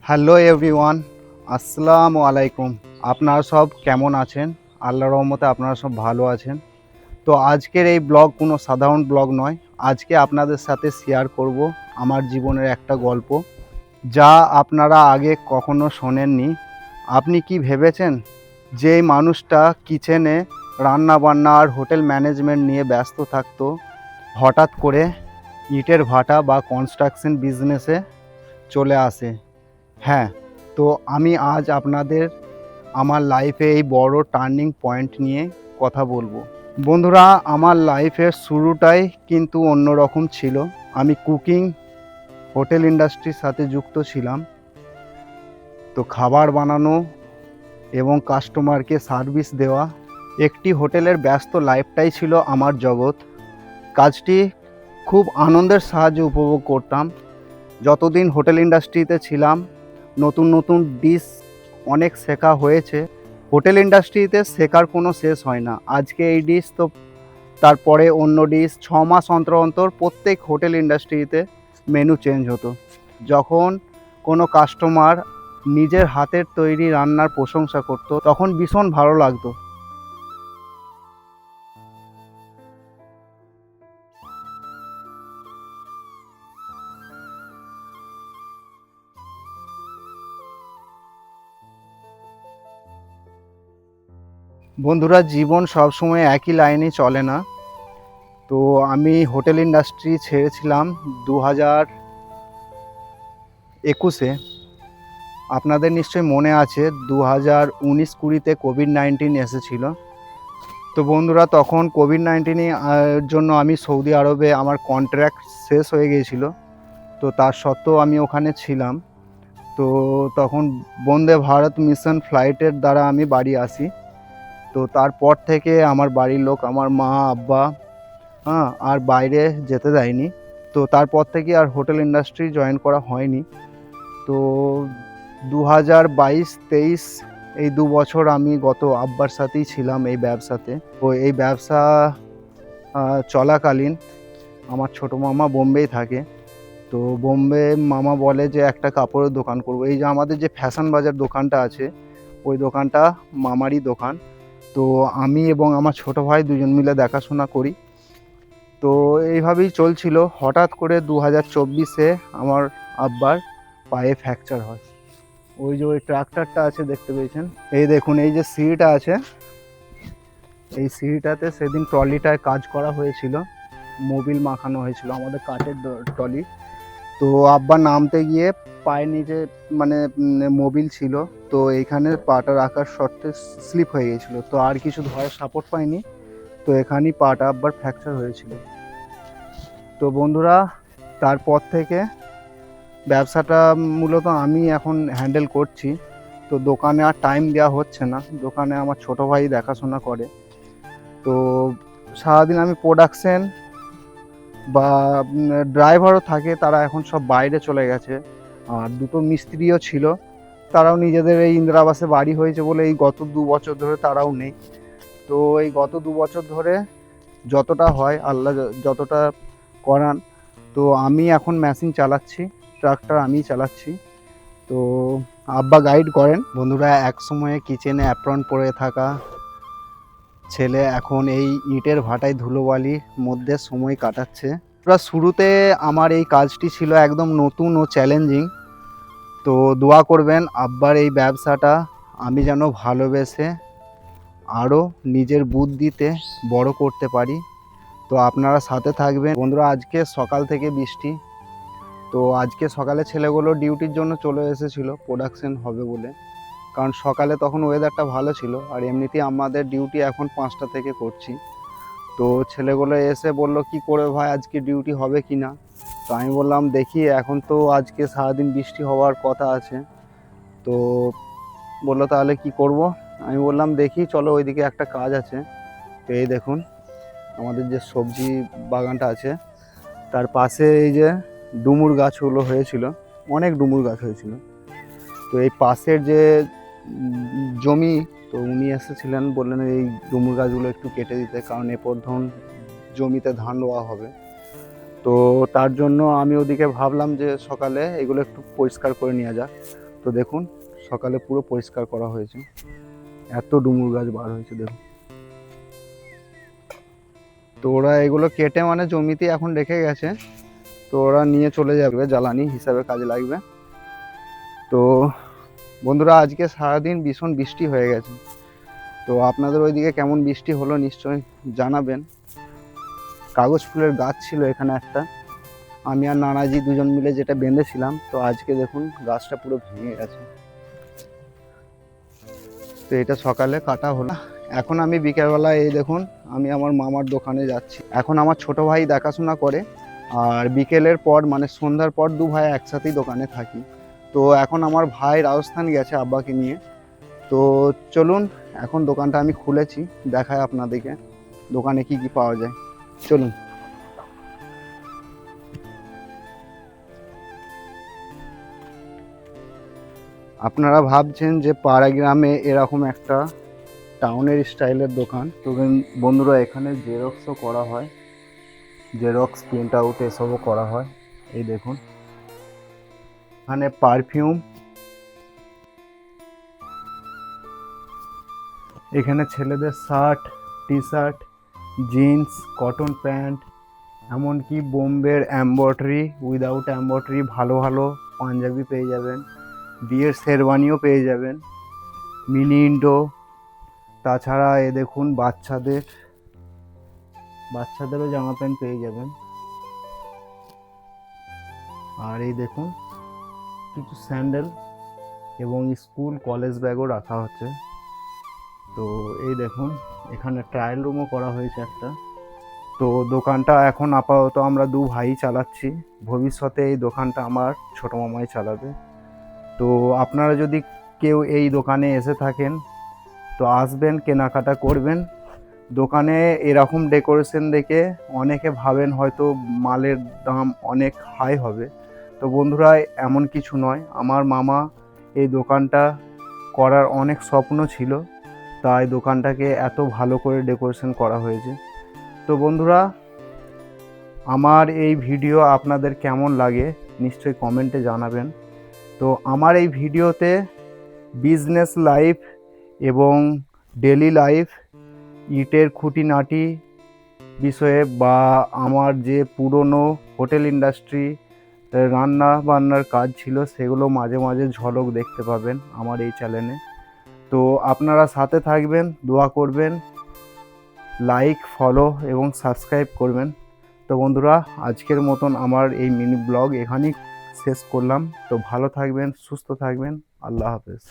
Hello everyone, আসসালামু আলাইকুম। আপনারা সব কেমন আছেন? আল্লাহর রহমতে আপনারা সব ভালো আছেন। তো আজকের এই ব্লগ কোনো সাধারণ ব্লগ নয়। আজকে আপনাদের সাথে শেয়ার করব আমার জীবনের একটা গল্প, যা আপনারা আগে কখনো শোনেননি। আপনি কি ভেবেছেন যে এই মানুষটা কিচেনে রান্না বান্না আর হোটেল ম্যানেজমেন্ট নিয়ে ব্যস্ত থাকতো, হঠাৎ করে ইটের ভাটা বা কনস্ট্রাকশন বিজনেসে চলে আসে? হ্যাঁ, তো আমি আজ আপনাদের আমার লাইফে এই বড় টার্নিং পয়েন্ট নিয়ে কথা বলবো। বন্ধুরা, আমার লাইফের শুরুটাই কিন্তু অন্যরকম ছিল। আমি কুকিং, হোটেল ইন্ডাস্ট্রির সাথে যুক্ত ছিলাম। তো খাবার বানানো এবং কাস্টমারকে সার্ভিস দেওয়া, একটি হোটেলের ব্যস্ত লাইফটাই ছিল আমার জগৎ। কাজটি খুব আনন্দের সাহায্যে উপভোগ করতাম। যতদিন হোটেল ইন্ডাস্ট্রিতে ছিলাম, নতুন নতুন ডিশ অনেক শেখা হয়েছে। হোটেল ইন্ডাস্ট্রিতে শেখার কোনো শেষ হয় না। আজকে এই ডিশ, তো তারপরে অন্য ডিশ, 6 মাস অন্তর অন্তর প্রত্যেক হোটেল ইন্ডাস্ট্রিতে মেনু চেঞ্জ হতো। যখন কোনো কাস্টমার নিজের হাতের তৈরি রান্নার প্রশংসা করতো, তখন ভীষণ ভালো লাগতো। বন্ধুরা, জীবন সবসময় একই লাইনে চলে না। তো আমি হোটেল ইন্ডাস্ট্রি ছেড়েছিলাম 2021-এ। আপনাদের নিশ্চয়ই মনে আছে 2019-20 কোভিড-19 এসেছিল। তো বন্ধুরা, তখন কোভিড-19 জন্য আমি সৌদি আরবে আমার কন্ট্রাক্ট শেষ হয়ে গিয়েছিল। তো তার সত্ত্বেও আমি ওখানে ছিলাম। তো তখন বন্দে ভারত মিশন ফ্লাইটের দ্বারা আমি বাড়ি আসি। তো তারপর থেকে আমার বাড়ির লোক, আমার মা, আব্বা, আর বাইরে যেতে দেয়নি। তো তারপর থেকে আর হোটেল ইন্ডাস্ট্রি জয়েন করা হয়নি। তো 2022-23 এই 2 বছর আমি গত আব্বার সাথেই ছিলাম এই ব্যবসাতে। তো এই ব্যবসা চলাকালীন আমার ছোটো মামা বোম্বেই থাকে। তো বোম্বে মামা বলে যে একটা কাপড়ের দোকান করবো। এই যে আমাদের যে ফ্যাশন বাজার দোকানটা আছে, ওই দোকানটা মামারই দোকান। তো আমি এবং আমার ছোটো ভাই দুজন মিলে দেখাশোনা করি। তো এইভাবেই চলছিল। হঠাৎ করে 2024-এ আমার আব্বার পায়ে ফ্র্যাকচার হয়। ওই যে ওই ট্রাক্টরটা আছে দেখতে পেয়েছেন, এই দেখুন, এই যে সিঁড়িটা আছে, এই সিঁড়িটাতে সেদিন ট্রলিটায় কাজ করা হয়েছিল, মোবিল মাখানো হয়েছিল, আমাদের কাঠের ট্রলি। তো আব্বা নামতে গিয়ে পায়ের নিচে মানে মোবিল ছিল, তো এইখানে পাটা রাখার শর্তে স্লিপ হয়ে গিয়েছিল। তো আর কিছু ধরার সাপোর্ট পাইনি, তো এখানেই পাটা আব্বার ফ্র্যাকচার হয়েছিল। তো বন্ধুরা, তারপর থেকে ব্যবসাটা মূলত আমি এখন হ্যান্ডেল করছি। তো দোকানে আর টাইম দেওয়া হচ্ছে না, দোকানে আমার ছোটো ভাই দেখাশোনা করে। তো সারাদিন আমি প্রোডাকশন বা ড্রাইভারও থাকে, তারা এখন সব বাইরে চলে গেছে। আর দুটো মিস্ত্রিও ছিল, তারাও নিজেদের এই ইন্দিরাবাসে বাড়ি হয়েছে বলে এই গত 2 বছর ধরে তারাও নেই। তো এই গত 2 বছর ধরে যতটা হয় আল্লাহ যতটা করান, তো আমি এখন মেশিন চালাচ্ছি, ট্রাক্টর আমি চালাচ্ছি। তো আব্বা গাইড করেন। বন্ধুরা, এক সময়ে কিচেনে অ্যাপ্রন পরে থাকা ছেলে এখন এই ইটের ভাটায় ধুলোবালির মধ্যে সময় কাটাচ্ছে। শুরুতে আমার এই কাজটি ছিল একদম নতুন ও চ্যালেঞ্জিং। তো দোয়া করবেন আব্বার এই ব্যবসাটা আমি যেন ভালোবেসে আরও নিজের বুদ্ধিতে বড় করতে পারি। তো আপনারা সাথে থাকবেন। বন্ধুরা, আজকে সকাল থেকে বৃষ্টি। তো আজকে সকালে ছেলেগুলো ডিউটির জন্য চলে এসেছিলো প্রোডাকশন হবে বলে, কারণ সকালে তখন ওয়েদারটা ভালো ছিল। আর এমনিতেই আমাদের ডিউটি এখন 5টা থেকে করছি। তো ছেলেগুলো এসে বলল, কি করে ভাই, আজকে ডিউটি হবে কি না? তো আমি বললাম, দেখি, এখন তো আজকে সারাদিন বৃষ্টি হওয়ার কথা আছে। তো বললো, তাহলে কি করব? আমি বললাম, দেখি, চলো, ওইদিকে একটা কাজ আছে। তো এই দেখুন, আমাদের যে সবজি বাগানটা আছে তার পাশে এই যে ডুমুর গাছগুলো হয়েছিল, অনেক ডুমুর গাছ হয়েছিল। তো এই পাশের যে জমি, তো উনি এসেছিলেন, বললেন এই ডুমুর গাছগুলো একটু কেটে দিতে, কারণ এরপর ধরুন জমিতে ধান রোয়া হবে। তো তার জন্য আমি ওদিকে ভাবলাম যে সকালে এগুলো একটু পরিষ্কার করে নিয়ে যাক। তো তো দেখুন সকালে পুরো পরিষ্কার করা হয়েছে, এত ডুমুর গাছ বার হয়েছে দেখুন। তো ওরা এগুলো কেটে মানে জমিতে এখন রেখে গেছে, তো ওরা নিয়ে চলে যাবে, জ্বালানি হিসাবে কাজে লাগবে। তো বন্ধুরা আজকে সারাদিন ভীষণ বৃষ্টি হয়ে গেছে, তো আপনাদের ওইদিকে কেমন বৃষ্টি হলো নিশ্চয়ই জানাবেন। কাগজ ফুলের গাছ ছিল এখানে একটা, আমি আর নানাজি দুজন মিলে যেটা বেঁধেছিলাম, তো আজকে দেখুন গাছটা পুরো ভেঙে গেছে। তো এটা সকালে কাটা হলো। এখন আমি বিকেলবেলা এই দেখুন আমি আমার মামার দোকানে যাচ্ছি। এখন আমার ছোট ভাই দেখাশোনা করে, আর বিকেলের পর মানে সন্ধ্যার পর দু ভাই একসাথেই দোকানে থাকি। তো এখন আমার ভাই রাজস্থান গেছে আব্বাকে নিয়ে। তো চলুন এখন দোকানটা আমি খুলেছি, দেখায় আপনাদেরকে দোকানে কি কি পাওয়া যায়, চলুন। আপনারা ভাবছেন যে পাড়া গ্রামে এরকম একটা টাউনের স্টাইলের দোকান, তো বন্ধুরা এখানে জেরক্সও করা হয়, জেরক্স প্রিন্ট আউট এসবও করা হয়। এই দেখুন এখানে পারফিউম, এখানে ছেলেদের shirt, T shirt, jeans, cotton pant, এমনকি বোম্বের এমব্রয়ডারি, উইদাউট এমব্রয়ডারি ভালো ভালো পাঞ্জাবি পেয়ে যাবেন, বিয়ের শেরওয়ানিও পেয়ে যাবেন, মিনি ইন্ডো। তাছাড়া এ দেখুন বাচ্চাদেরও জামা প্যান্ট পেয়ে যাবেন। আর এই দেখুন কিছু স্যান্ডেল এবং স্কুল কলেজ ব্যাগও রাখা হচ্ছে। তো এই দেখুন এখানে ট্রায়াল রুমও করা হয়েছে একটা। তো দোকানটা এখন আপাতত আমরা দু ভাই চালাচ্ছি, ভবিষ্যতে এই দোকানটা আমার ছোটো মামাই চালাবে। তো আপনারা যদি কেউ এই দোকানে এসে থাকেন তো আসবেন, কেনাকাটা করবেন। দোকানে এরকম ডেকোরেশন দেখে অনেকে ভাবেন হয়তো মালের দাম অনেক হাই হবে, তো বন্ধুরা এমন কিছু নয়। আমার মামা এই দোকানটা করার অনেক স্বপ্ন ছিল, তাই দোকানটাকে এত ভালো করে ডেকোরেশন করা হয়েছে। তো বন্ধুরা আমার এই ভিডিও আপনাদের কেমন লাগে নিশ্চয়ই কমেন্টে জানাবেন। তো আমার এই ভিডিওতে বিজনেস লাইফ এবং ডেলি লাইফ, ইটের খুঁটিনাটি বিষয়ে বা আমার যে পুরনো হোটেল ইন্ডাস্ট্রি রান্না বান্নার কাজ ছিল সেগুলো মাঝে মাঝে ঝলক দেখতে পাবেন আমার এই চ্যানেলে। তো আপনারা সাথে থাকবেন, দোয়া করবেন, লাইক, ফলো এবং সাবস্ক্রাইব করবেন। তো বন্ধুরা আজকের মতন আমার এই মিনি ব্লগ এখানেই শেষ করলাম। তো ভালো থাকবেন, সুস্থ থাকবেন, আল্লাহ হাফেজ।